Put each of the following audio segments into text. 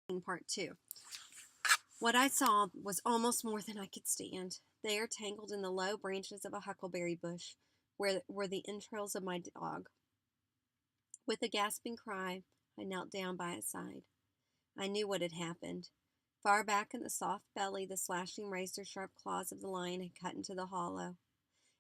Part 2. What I saw was almost more than I could stand. There, tangled in the low branches of a huckleberry bush, were the entrails of my dog. With a gasping cry, I knelt down by his side. I knew what had happened. Far back in the soft belly, the slashing razor-sharp claws of the lion had cut into the hollow.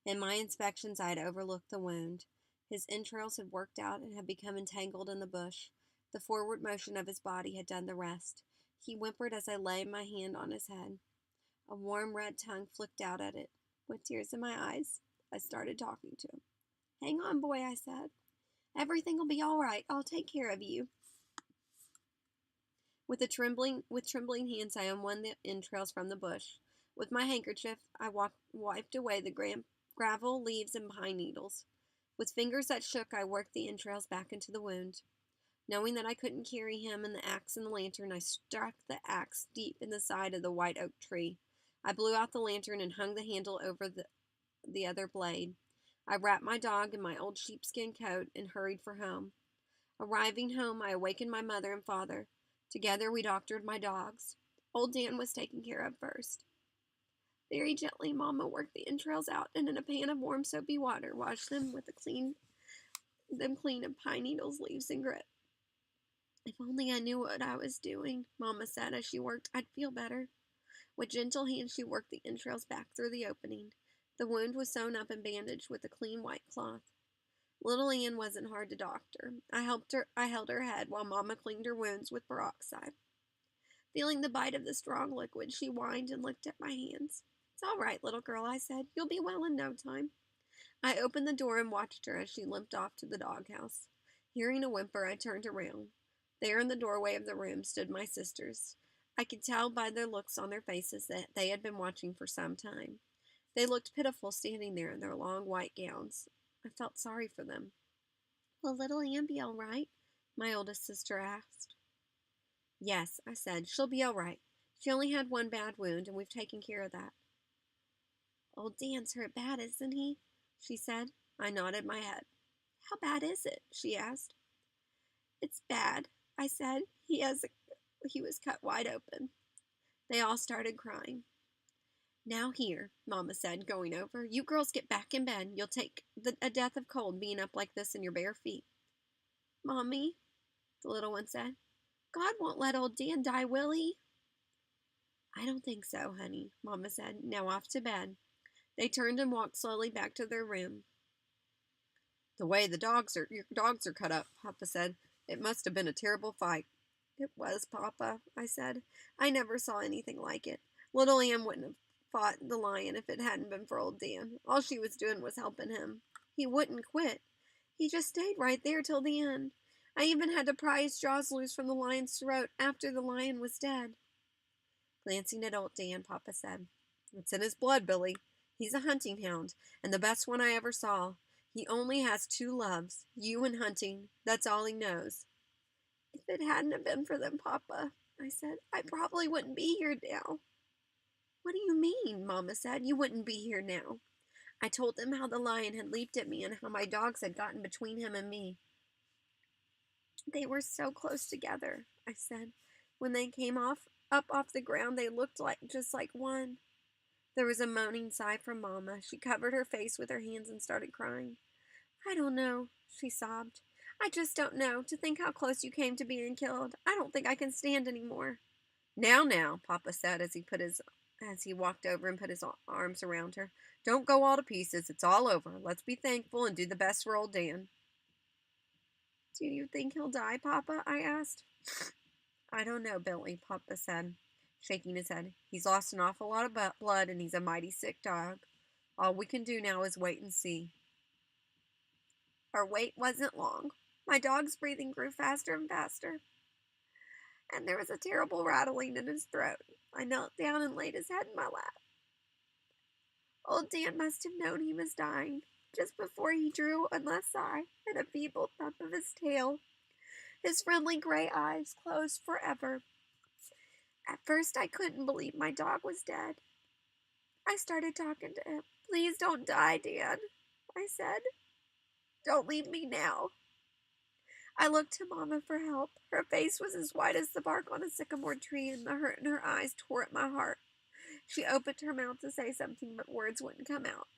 In my inspections, I had overlooked the wound. His entrails had worked out and had become entangled in the bush. The forward motion of his body had done the rest. He whimpered as I laid my hand on his head. A warm red tongue flicked out at it. With tears in my eyes, I started talking to him. "Hang on, boy," I said. "Everything will be all right. I'll take care of you." With trembling hands, I unwound the entrails from the bush. With my handkerchief, I wiped away the gravel, leaves, and pine needles. With fingers that shook, I worked the entrails back into the wound. Knowing that I couldn't carry him and the axe and the lantern, I struck the axe deep in the side of the white oak tree. I blew out the lantern and hung the handle over the other blade. I wrapped my dog in my old sheepskin coat and hurried for home. Arriving home, I awakened my mother and father. Together we doctored my dogs. Old Dan was taken care of first. Very gently, Mama worked the entrails out and in a pan of warm soapy water washed them clean of pine needles, leaves, and grit. "If only I knew what I was doing," Mama said as she worked, "I'd feel better." With gentle hands she worked the entrails back through the opening. The wound was sewn up and bandaged with a clean white cloth. Little Ann wasn't hard to doctor. I held her head while Mama cleaned her wounds with peroxide. Feeling the bite of the strong liquid, she whined and licked at my hands. "It's all right, little girl," I said. "You'll be well in no time." I opened the door and watched her as she limped off to the doghouse. Hearing a whimper, I turned around. There in the doorway of the room stood my sisters. I could tell by the looks on their faces that they had been watching for some time. They looked pitiful standing there in their long white gowns. I felt sorry for them. "Will little Ann be all right?" my oldest sister asked. "Yes," I said. "She'll be all right. She only had one bad wound, and we've taken care of that." "Old Dan's hurt bad, isn't he?" she said. I nodded my head. "How bad is it?" she asked. "It's bad," I said. He was cut wide open." They all started crying. "Now here," Mama said, going over. "You girls get back in bed. You'll take a death of cold being up like this in your bare feet." "Mommy," the little one said, "God won't let old Dan die, will he?" "I don't think so, honey," Mama said. "Now off to bed." They turned and walked slowly back to their room. "The way your dogs are cut up," Papa said. "It must have been a terrible fight." "It was, Papa," I said. "I never saw anything like it. Little Ann wouldn't have fought the lion if it hadn't been for old Dan. All she was doing was helping him. He wouldn't quit. He just stayed right there till the end. I even had to pry his jaws loose from the lion's throat after the lion was dead." Glancing at old Dan, Papa said, "It's in his blood, Billy. He's a hunting hound, and the best one I ever saw. He only has two loves, you and hunting. That's all he knows." "If it hadn't have been for them, Papa," I said, "I probably wouldn't be here now." "What do you mean?" Mama said. "You wouldn't be here now." I told them how the lion had leaped at me and how my dogs had gotten between him and me. "They were so close together," I said. "When they came up off the ground, they looked just like one." There was a moaning sigh from Mama. She covered her face with her hands and started crying. "I don't know," she sobbed. "I just don't know. To think how close you came to being killed. I don't think I can stand any more." Now," Papa said as he walked over and put his arms around her. "Don't go all to pieces. It's all over. Let's be thankful and do the best for old Dan." "Do you think he'll die, Papa?" I asked. "I don't know, Billy," Papa said, shaking his head. "He's lost an awful lot of blood, and he's a mighty sick dog. All we can do now is wait and see." Our wait wasn't long. My dog's breathing grew faster and faster, and there was a terrible rattling in his throat. I knelt down and laid his head in my lap. Old Dan must have known he was dying. Just before he drew one last sigh and a feeble thump of his tail, his friendly gray eyes closed forever. At first, I couldn't believe my dog was dead. I started talking to him. "Please don't die, Dan," I said. "Don't leave me now." I looked to Mama for help. Her face was as white as the bark on a sycamore tree, and the hurt in her eyes tore at my heart. She opened her mouth to say something, but words wouldn't come out.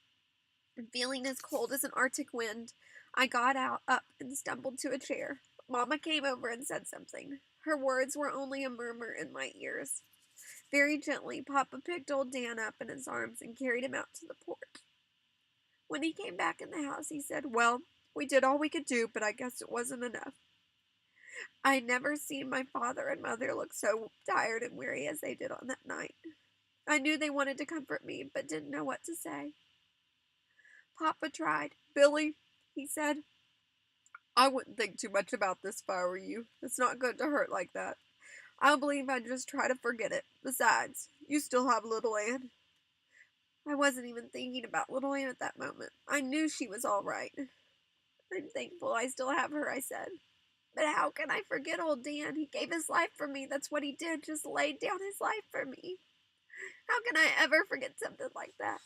And feeling as cold as an Arctic wind, I got up and stumbled to a chair. Mama came over and said something. Her words were only a murmur in my ears. Very gently, Papa picked old Dan up in his arms and carried him out to the porch. When he came back in the house, he said, "Well, we did all we could do, but I guess it wasn't enough." I'd never seen my father and mother look so tired and weary as they did on that night. I knew they wanted to comfort me, but didn't know what to say. Papa tried. "Billy," he said, "I wouldn't think too much about this if I were you. It's not good to hurt like that. I believe I'd just try to forget it. Besides, you still have little Ann." I wasn't even thinking about little Ann at that moment. I knew she was all right. "I'm thankful I still have her," I said. "But how can I forget old Dan? He gave his life for me. That's what he did, just laid down his life for me. How can I ever forget something like that?"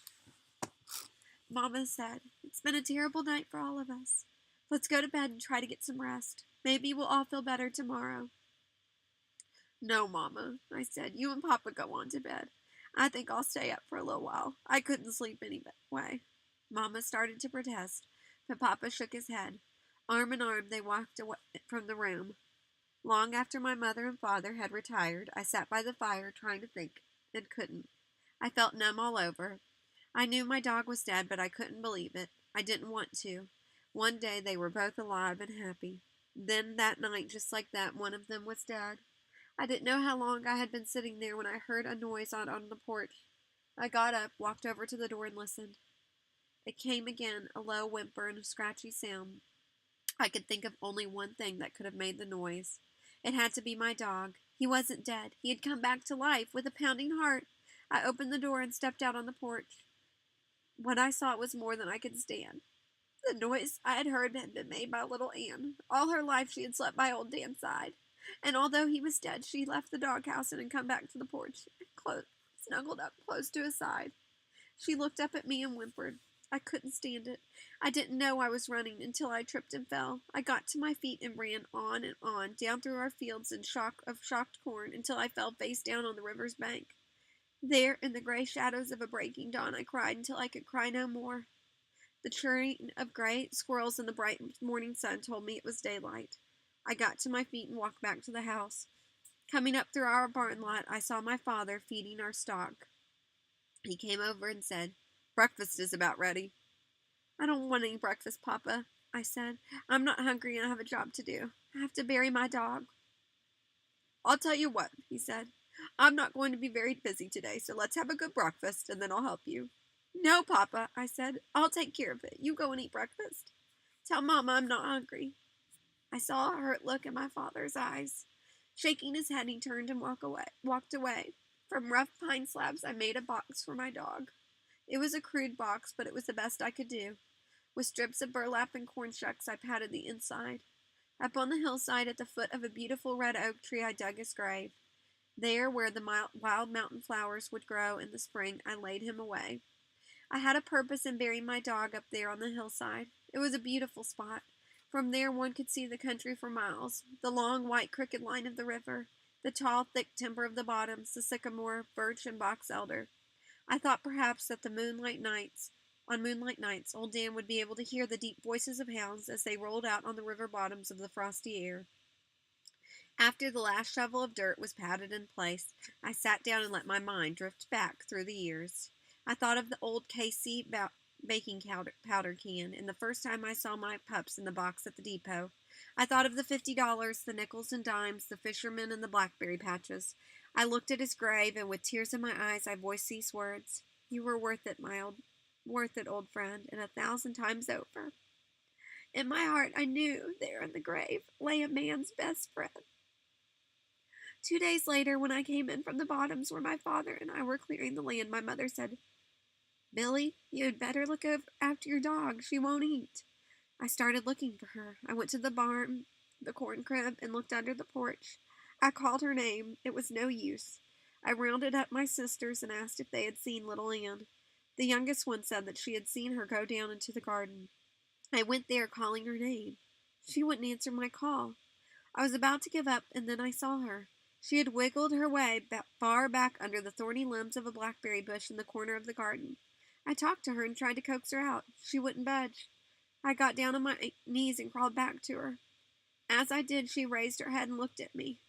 Mama said, "It's been a terrible night for all of us. Let's go to bed and try to get some rest. Maybe we'll all feel better tomorrow." "No, Mama," I said. "You and Papa go on to bed. I think I'll stay up for a little while. I couldn't sleep anyway." Mama started to protest, but Papa shook his head. Arm in arm, they walked away from the room. Long after my mother and father had retired, I sat by the fire trying to think, and couldn't. I felt numb all over. I knew my dog was dead, but I couldn't believe it. I didn't want to. One day they were both alive and happy. Then that night, just like that, one of them was dead. I didn't know how long I had been sitting there when I heard a noise out on the porch. I got up, walked over to the door, and listened. It came again, a low whimper and a scratchy sound. I could think of only one thing that could have made the noise. It had to be my dog. He wasn't dead. He had come back to life with a pounding heart. I opened the door and stepped out on the porch. What I saw was more than I could stand. The noise I had heard had been made by little Ann. All her life she had slept by old Dan's side. And although he was dead, she left the doghouse and had come back to the porch, snuggled up close to his side. She looked up at me and whimpered. I couldn't stand it. I didn't know I was running until I tripped and fell. I got to my feet and ran on, down through our fields of shocked corn until I fell face down on the river's bank. There, in the gray shadows of a breaking dawn, I cried until I could cry no more. The chirring of gray squirrels in the bright morning sun told me it was daylight. I got to my feet and walked back to the house. Coming up through our barn lot, I saw my father feeding our stock. He came over and said, "Breakfast is about ready." "I don't want any breakfast, Papa," I said. "I'm not hungry and I have a job to do. I have to bury my dog." "I'll tell you what," he said. "I'm not going to be very busy today, so let's have a good breakfast and then I'll help you." "No, Papa," I said. "I'll take care of it. You go and eat breakfast. Tell Mama I'm not hungry." I saw a hurt look in my father's eyes. Shaking his head, he turned and walked away. From rough pine slabs, I made a box for my dog. It was a crude box, but it was the best I could do. With strips of burlap and corn shucks, I padded the inside. Up on the hillside at the foot of a beautiful red oak tree, I dug his grave. There, where the wild mountain flowers would grow in the spring, I laid him away. I had a purpose in burying my dog up there on the hillside. It was a beautiful spot. From there one could see the country for miles, the long, white, crooked line of the river, the tall, thick timber of the bottoms, the sycamore, birch, and box elder. I thought perhaps that on moonlight nights, old Dan would be able to hear the deep voices of hounds as they rolled out on the river bottoms of the frosty air. After the last shovel of dirt was patted in place, I sat down and let my mind drift back through the years. I thought of the old KC baking powder can, and the first time I saw my pups in the box at the depot. I thought of the $50, the nickels and dimes, the fishermen, and the blackberry patches. I looked at his grave, and with tears in my eyes, I voiced these words: "You were worth it, old friend, and 1,000 times over." In my heart, I knew there in the grave lay a man's best friend. 2 days later, when I came in from the bottoms where my father and I were clearing the land, my mother said, "Billy, you had better look after your dog. She won't eat." I started looking for her. I went to the barn, the corn crib, and looked under the porch. I called her name. It was no use. I rounded up my sisters and asked if they had seen little Ann. The youngest one said that she had seen her go down into the garden. I went there calling her name. She wouldn't answer my call. I was about to give up, and then I saw her. She had wiggled her way far back under the thorny limbs of a blackberry bush in the corner of the garden. I talked to her and tried to coax her out. She wouldn't budge. I got down on my knees and crawled back to her. As I did, she raised her head and looked at me.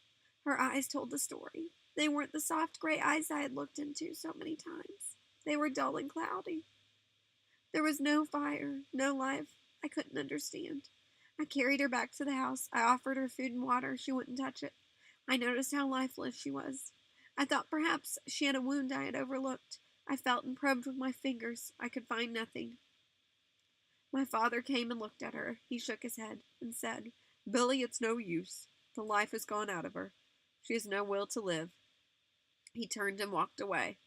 Her eyes told the story. They weren't the soft gray eyes I had looked into so many times. They were dull and cloudy. There was no fire, no life. I couldn't understand. I carried her back to the house. I offered her food and water. She wouldn't touch it. I noticed how lifeless she was. I thought perhaps she had a wound I had overlooked. I felt and probed with my fingers. I could find nothing. My father came and looked at her. He shook his head and said, "Billy, it's no use. The life has gone out of her. She has no will to live." He turned and walked away.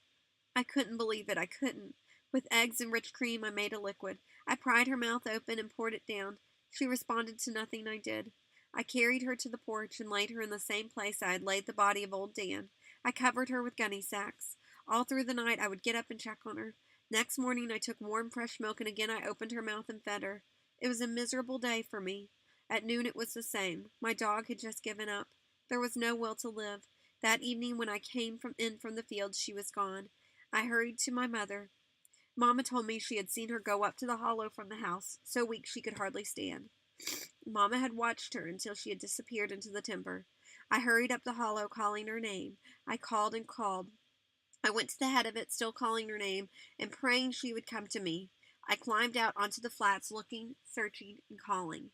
I couldn't believe it. I couldn't. With eggs and rich cream, I made a liquid. I pried her mouth open and poured it down. She responded to nothing I did. I carried her to the porch and laid her in the same place I had laid the body of old Dan. I covered her with gunny sacks. All through the night I would get up and check on her. Next morning I took warm, fresh milk, and again I opened her mouth and fed her. It was a miserable day for me. At noon it was the same. My dog had just given up. There was no will to live. That evening when I came in from the fields, she was gone. I hurried to my mother. Mama told me she had seen her go up to the hollow from the house, so weak she could hardly stand. Mama had watched her until she had disappeared into the timber. I hurried up the hollow, calling her name. I called and called. I went to the head of it, still calling her name, and praying she would come to me. I climbed out onto the flats, looking, searching, and calling.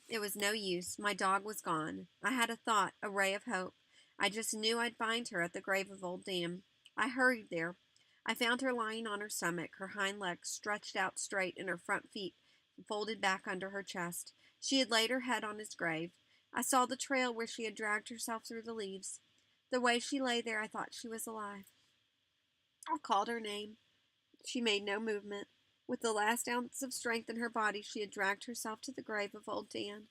It was no use. My dog was gone. I had a thought, a ray of hope. I just knew I'd find her at the grave of old Dan. I hurried there. I found her lying on her stomach, her hind legs stretched out straight and her front feet folded back under her chest. She had laid her head on his grave. I saw the trail where she had dragged herself through the leaves. The way she lay there, I thought she was alive. I called her name. She made no movement. With the last ounce of strength in her body, she had dragged herself to the grave of old Dan.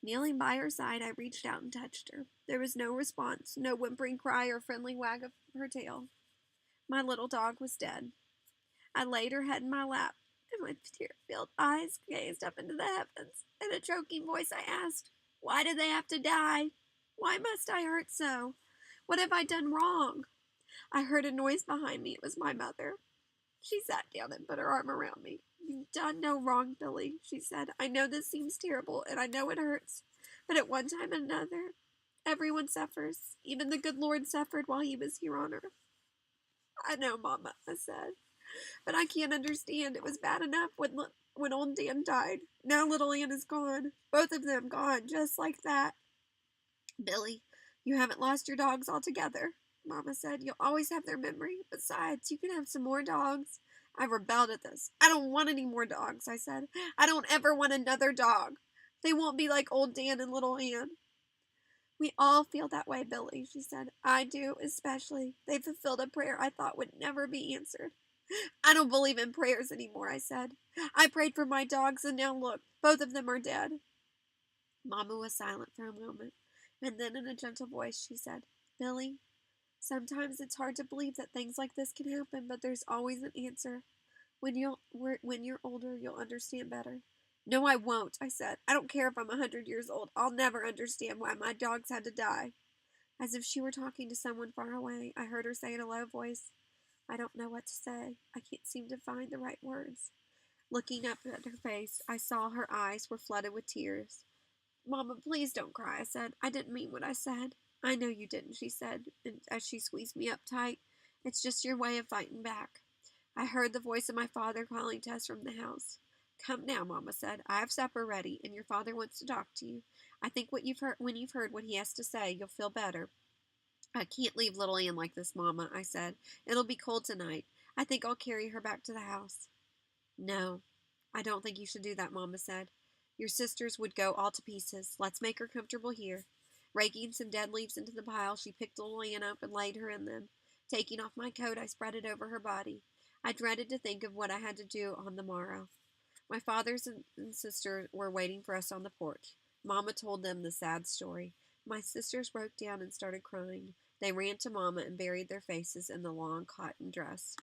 Kneeling by her side, I reached out and touched her. There was no response, no whimpering cry or friendly wag of her tail. My little dog was dead. I laid her head in my lap, and with tear-filled eyes gazed up into the heavens. In a choking voice I asked, "Why did they have to die? Why must I hurt so? What have I done wrong?" I heard a noise behind me. It was my mother. She sat down and put her arm around me. "You've done no wrong, Billy," she said. "I know this seems terrible, and I know it hurts, but at one time and another, everyone suffers. Even the good Lord suffered while he was here on earth." "I know, Mama," I said, "but I can't understand. It was bad enough when old Dan died. Now little Ann is gone. Both of them gone, just like that." "Billy, you haven't lost your dogs altogether," Mama said. "You'll always have their memory. Besides, you can have some more dogs." I rebelled at this. "I don't want any more dogs," I said. "I don't ever want another dog. They won't be like old Dan and little Ann." "We all feel that way, Billy," she said. "I do, especially. They fulfilled a prayer I thought would never be answered." "I don't believe in prayers anymore," I said. "I prayed for my dogs, and now look, both of them are dead." Mama was silent for a moment, and then in a gentle voice she said, "Billy, sometimes it's hard to believe that things like this can happen, but there's always an answer. When you're older, you'll understand better." "No, I won't," I said. "I don't care if I'm 100 years old. I'll never understand why my dogs had to die." As if she were talking to someone far away, I heard her say in a low voice, "I don't know what to say. I can't seem to find the right words." Looking up at her face, I saw her eyes were flooded with tears. "Mama, please don't cry," I said. "I didn't mean what I said." "I know you didn't," she said, as she squeezed me up tight. "It's just your way of fighting back." I heard the voice of my father calling to us from the house. "Come now," Mama said. "I have supper ready, and your father wants to talk to you. I think when you've heard what he has to say, you'll feel better." "I can't leave little Ann like this, Mama," I said. "It'll be cold tonight. I think I'll carry her back to the house." "No, I don't think you should do that," Mama said. "Your sisters would go all to pieces. Let's make her comfortable here." Raking some dead leaves into the pile, she picked little Ann up and laid her in them. Taking off my coat, I spread it over her body. I dreaded to think of what I had to do on the morrow. My fathers and sister were waiting for us on the porch. Mama told them the sad story. My sisters broke down and started crying. They ran to Mama and buried their faces in the long cotton dress.